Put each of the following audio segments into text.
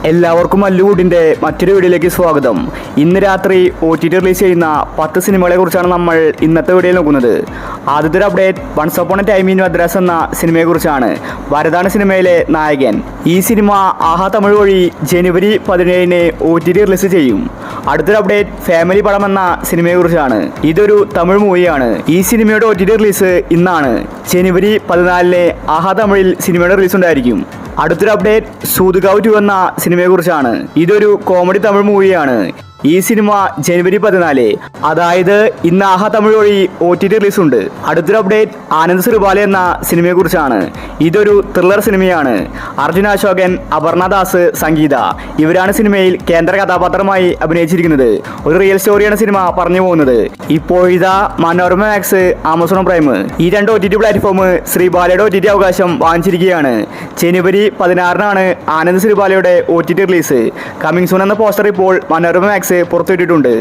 എല്ലാവർക്കും മല്ലുകൂടിൻ്റെ മറ്റൊരു വീഡിയോയിലേക്ക് സ്വാഗതം. ഇന്ന് രാത്രി OTT റിലീസ് ചെയ്യുന്ന 10 സിനിമകളെ കുറിച്ചാണ് നമ്മൾ ഇന്നത്തെ വീഡിയോയിൽ നോക്കുന്നത്. ആദ്യത്തെ ഒരു update once upon a time in Madras എന്ന സിനിമയെക്കുറിച്ചാണ്. വരദാണ് സിനിമയിലെ നായകൻ. ഈ സിനിമ ആഹാ തമിഴ് വഴി ജനുവരി 17 OTT റിലീസ് ചെയ്യും. അടുത്തൊരു അപ്ഡേറ്റ് ഫാമിലി പടം എന്ന സിനിമയെക്കുറിച്ചാണ്. ഇതൊരു തമിഴ് മൂവിയാണ്. ഈ സിനിമയുടെ OTT റിലീസ് ഇന്നാണ്. ജനുവരി 14 ആഹാ തമിഴിൽ സിനിമയുടെ റിലീസ് ഉണ്ടായിരിക്കും. അടുത്തൊരു അപ്ഡേറ്റ് സൂതുകാവ് 2 എന്ന സിനിമയെക്കുറിച്ചാണ്. ഇതൊരു കോമഡി തമിഴ് മൂവിയാണ്. ഈ സിനിമ ജനുവരി 14, അതായത് ഇന്ന് ആഹാ തമിഴ് വഴി OTT റിലീസ് ഉണ്ട്. അടുത്തൊരു അപ്ഡേറ്റ് ആനന്ദ് സിറുബാല എന്ന സിനിമയെക്കുറിച്ചാണ്. ഇതൊരു ത്രില്ലർ സിനിമയാണ്. അർജുൻ അശോകൻ, അപർണ ദാസ്, സംഗീത ഇവരാണ് സിനിമയിൽ കേന്ദ്ര കഥാപാത്രമായി അഭിനയിച്ചിരിക്കുന്നത്. ഒരു റിയൽ സ്റ്റോറിയാണ് സിനിമ പറഞ്ഞു പോകുന്നത്. ഇപ്പോഴിതാ മനോരമ മാക്സ്, ആമസോൺ പ്രൈം ഈ രണ്ട് OTT പ്ലാറ്റ്ഫോം ശ്രീബാലയുടെ OTT അവകാശം വാങ്ങിച്ചിരിക്കുകയാണ്. ജനുവരി 16 ആനന്ദ് സിറുബാലയുടെ OTT റിലീസ്. കമ്മിങ് സൂൺ എന്ന പോസ്റ്റർ ഇപ്പോൾ മനോരമ മാക്സ് പുറത്തുവിട്ടിട്ടുണ്ട്.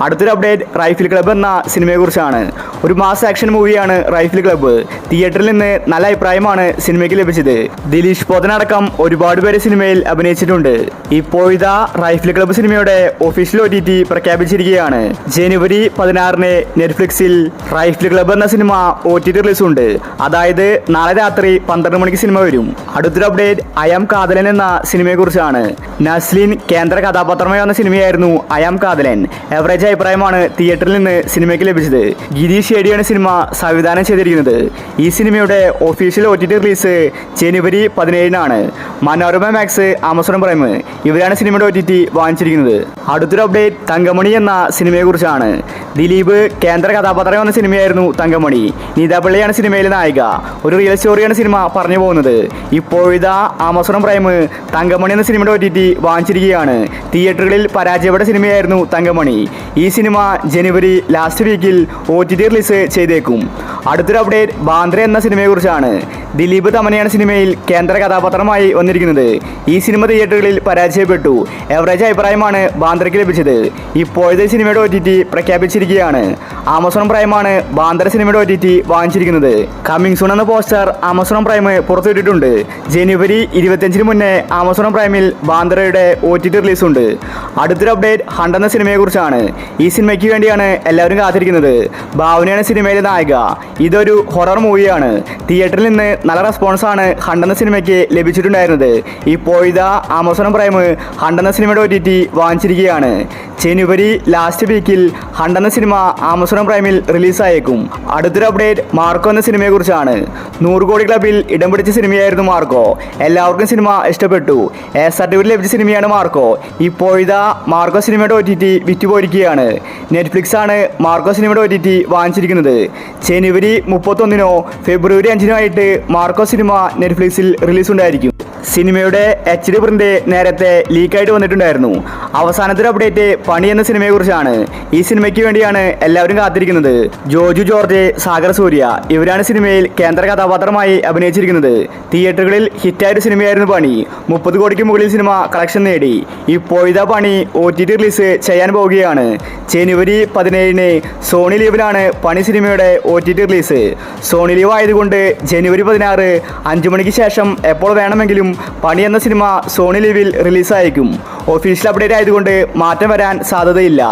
അടുത്തൊരു അപ്ഡേറ്റ് റൈഫിൾ ക്ലബ്ബ് എന്ന സിനിമയെക്കുറിച്ചാണ്. ഒരു മാസ് ആക്ഷൻ മൂവിയാണ് റൈഫിൾ ക്ലബ്ബ്. തിയേറ്ററിൽ നിന്ന് നല്ല അഭിപ്രായമാണ് സിനിമയ്ക്ക് ലഭിച്ചത്. ദിലീഷ് പോത്തനടക്കം ഒരുപാട് പേര് സിനിമയിൽ അഭിനയിച്ചിട്ടുണ്ട്. ഇപ്പോഴിതാ റൈഫിൾ ക്ലബ്ബ് സിനിമയുടെ ഒഫീഷ്യൽ OTT പ്രഖ്യാപിച്ചിരിക്കുകയാണ്. ജനുവരി 16 നെറ്റ്ഫ്ലിക്സിൽ റൈഫിൾ ക്ലബ്ബ് എന്ന സിനിമ OTT റിലീസ് ഉണ്ട്. അതായത് നാളെ രാത്രി 12 മണിക്ക് സിനിമ വരും. അടുത്തൊരു അപ്ഡേറ്റ് അയാം കാതലൻ എന്ന സിനിമയെക്കുറിച്ചാണ്. നസ്ലിൻ കേന്ദ്ര കഥാപാത്രമായി വന്ന സിനിമയായിരുന്നു അയാം കാതലൻ. എവറേജ് അഭിപ്രായമാണ് തിയേറ്ററിൽ നിന്ന് സിനിമയ്ക്ക് ലഭിച്ചത്. ഗിരീഷ് ഷേഡിയാണ് സിനിമ സംവിധാനം ചെയ്തിരിക്കുന്നത്. ഈ സിനിമയുടെ ഒഫീഷ്യൽ OTT റിലീസ് ജനുവരി 17 മനോരമ മാക്സ്, ആമസോൺ പ്രൈം ഇവരാണ് സിനിമയുടെ OTT വാങ്ങിച്ചിരിക്കുന്നത്. അടുത്തൊരു അപ്ഡേറ്റ് തങ്കമണി എന്ന സിനിമയെക്കുറിച്ചാണ്. ദിലീപ് കേന്ദ്ര കഥാപാത്രമായി വന്ന സിനിമയായിരുന്നു തങ്കമണി. നീതാപിള്ളയാണ് സിനിമയിലെ നായിക. ഒരു റിയൽ സ്റ്റോറിയാണ് സിനിമ പറഞ്ഞു പോകുന്നത്. ഇപ്പോഴിതാ ആമസോൺ പ്രൈം തങ്കമണി എന്ന സിനിമയുടെ OTT വാങ്ങിച്ചിരിക്കുകയാണ്. തിയേറ്ററുകളിൽ പരാജയപ്പെട്ട സിനിമയായിരുന്നു തങ്കമണി. ഈ സിനിമ ജനുവരി ലാസ്റ്റ് വീക്കിൽ OTT റിലീസ് ചെയ്തേക്കും. അടുത്തൊരു അപ്ഡേറ്റ് ബാന്ദ്ര എന്ന സിനിമയെക്കുറിച്ചാണ്. ദിലീപ് തമനയാണ് സിനിമയിൽ കേന്ദ്ര കഥാപാത്രമായി വന്നിരിക്കുന്നത്. ഈ സിനിമ തിയേറ്ററുകളിൽ പരാജയപ്പെട്ടു. എവറേജ് അഭിപ്രായമാണ് ബാന്ദ്രയ്ക്ക് ലഭിച്ചത്. ഇപ്പോഴത്തെ സിനിമയുടെ OTT പ്രഖ്യാപിച്ചിരിക്കുകയാണ്. ആമസോൺ പ്രൈമാണ് ബാന്ദ്ര സിനിമയുടെ OTT വാങ്ങിച്ചിരിക്കുന്നത്. കമ്മിങ് സൂൺ എന്ന പോസ്റ്റർ ആമസോൺ പ്രൈം പുറത്തുവിട്ടിട്ടുണ്ട്. ജനുവരി 25 മുന്നേ ആമസോൺ പ്രൈമിൽ ബാന്ദ്രയുടെ OTT റിലീസ് ഉണ്ട്. അടുത്തൊരു അപ്ഡേറ്റ് ഹണ്ട് എന്ന സിനിമയെക്കുറിച്ചാണ്. ഈ സിനിമയ്ക്ക് വേണ്ടിയാണ് എല്ലാവരും കാത്തിരിക്കുന്നത്. ഭാവനയാണ് സിനിമയിലെ നായിക. ഇതൊരു ഹൊറർ മൂവിയാണ്. തിയേറ്ററിൽ നിന്ന് നല്ല റെസ്പോൺസാണ് ഹണ്ട് എന്ന സിനിമയ്ക്ക് ലഭിച്ചിട്ടുണ്ടായിരുന്നത്. ഇപ്പോഴിതാ ആമസോൺ പ്രൈം ഹണ്ട് എന്ന സിനിമയുടെ OTT വാങ്ങിച്ചിരിക്കുകയാണ്. ജനുവരി ലാസ്റ്റ് വീക്കിൽ ഹണ്ട് എന്ന സിനിമ ആമസോൺ പ്രൈമിൽ റിലീസായേക്കും. അടുത്തൊരു അപ്ഡേറ്റ് മാർക്കോ എന്ന സിനിമയെക്കുറിച്ചാണ്. 100 കോടി ക്ലബിൽ ഇടം പിടിച്ച സിനിമയായിരുന്നു മാർക്കോ. എല്ലാവർക്കും സിനിമ ഇഷ്ടപ്പെട്ടു. സർട്ടിഫിക്കറ്റ് ലഭിച്ച സിനിമയാണ് മാർക്കോ. ഇപ്പോഴിതാ മാർക്കോ സിനിമയുടെ OTT വിറ്റുപോയിരിക്കുകയാണ്. നെറ്റ്ഫ്ലിക്സ് ആണ് മാർക്കോ സിനിമയുടെ OTT വാങ്ങിച്ചിരിക്കുന്നത്. ജനുവരി 31 ഫെബ്രുവരി 5 മാർക്കോ സിനിമ നെറ്റ്ഫ്ലിക്സിൽ റിലീസ് ഉണ്ടായിരിക്കും. സിനിമയുടെ HD പ്രിന്റ് നേരത്തെ ലീക്കായിട്ട് വന്നിട്ടുണ്ടായിരുന്നു. അവസാനത്തെ അപ്ഡേറ്റ് പണി എന്ന സിനിമയെക്കുറിച്ചാണ്. ഈ സിനിമയ്ക്ക് വേണ്ടിയാണ് എല്ലാവരും കാത്തിരിക്കുന്നത്. ജോജു ജോർജ്, സാഗർ സൂര്യ ഇവരാണ് സിനിമയിൽ കേന്ദ്ര കഥാപാത്രമായി അഭിനയിച്ചിരിക്കുന്നത്. തിയേറ്ററുകളിൽ ഹിറ്റായ സിനിമയായിരുന്നു പണി. 30 കോടിക്ക് മുകളിൽ സിനിമ കളക്ഷൻ നേടി. ഇപ്പോഴത്തെ പണി OTT റിലീസ് ചെയ്യാൻ പോവുകയാണ്. ജനുവരി 17 സോണി ലീവിലാണ് പണി സിനിമയുടെ OTT റിലീസ്. സോണി ലീവ് ആയതുകൊണ്ട് ജനുവരി 16 5 മണിക്ക് ശേഷം എപ്പോൾ വേണമെങ്കിലും പണി എന്ന സിനിമ സോണി ലീവിൽ റിലീസായിരിക്കും. ഒഫീഷ്യൽ അപ്ഡേറ്റ് ആയതുകൊണ്ട് മാറ്റം വരാൻ സാധ്യതയില്ല.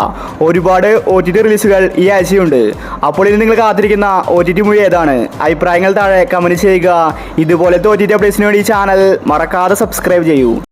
ഒരുപാട് OTT റിലീസുകൾ ഈ ആഴ്ചയുണ്ട്. അപ്പോൾ ഇനി നിങ്ങൾ കാത്തിരിക്കുന്ന OTT മൂവി ഏതാണ്? അഭിപ്രായങ്ങൾ താഴെ കമന്റ് ചെയ്യുക. ഇതുപോലത്തെ OTT അപ്ഡേറ്റ്സിന് വേണ്ടി ഈ ചാനൽ മറക്കാതെ സബ്സ്ക്രൈബ് ചെയ്യൂ.